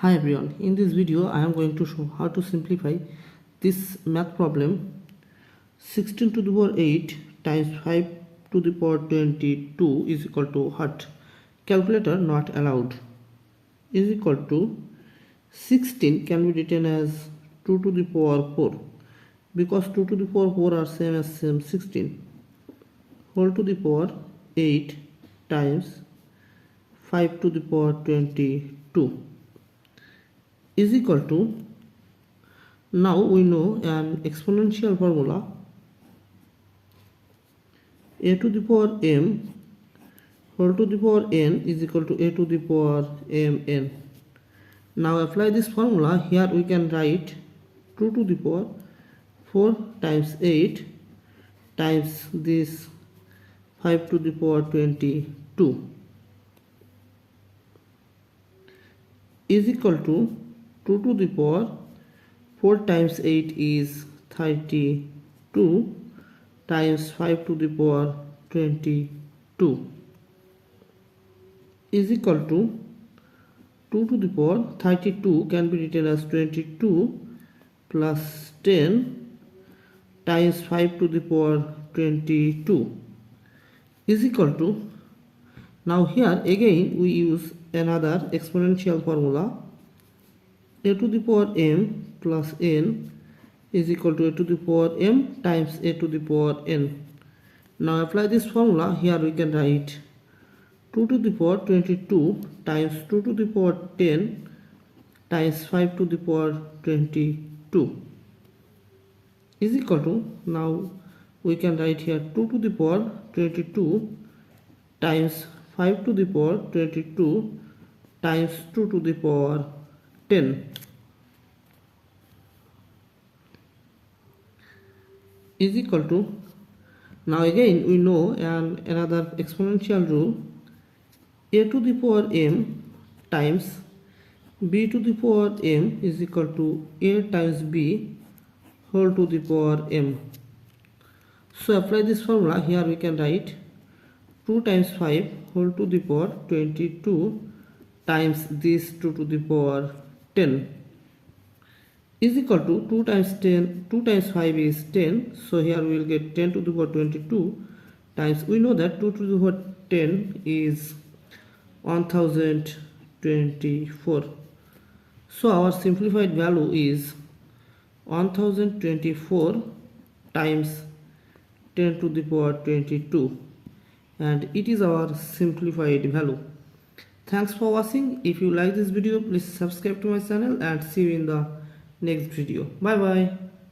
Hi everyone, in this video I am going to show how to simplify this math problem 16 to the power 8 times 5 to the power 22 is equal to what? Calculator not allowed is equal to 16 can be written as 2 to the power 4 because 2 to the power 4 are same as 16 whole to the power 8 times 5 to the power 22 is equal to, now we know an exponential formula, a to the power m whole to the power n is equal to a to the power mn. Now apply this formula. Here we can write 2 to the power 4 times 8 times this 5 to the power 22 is equal to 2 to the power 4 times 8 is 32 times 5 to the power 22 is equal to 2 to the power 32 can be written as 22 plus 10 times 5 to the power 22 is equal to, now here again we use another exponential formula, a to the power m plus n is equal to a to the power m times a to the power n. Now apply this formula. Here we can write 2 to the power 22 times 2 to the power 10 times 5 to the power 22 is equal to, now we can write here 2 to the power 22 times 5 to the power 22 times 2 to the power 10 is equal to, now again we know another exponential rule, a to the power m times b to the power m is equal to a times b whole to the power m. So apply this formula. Here we can write 2 times 5 whole to the power 22 times this 2 to the power 10 is equal to 2 times 10, 2 times 5 is 10, so here we will get 10 to the power 22 times, we know that 2 to the power 10 is 1024, so our simplified value is 1024 times 10 to the power 22 and it is our simplified value. Thanks for watching. If you like this video, please subscribe to my channel and see you in the next video. Bye bye.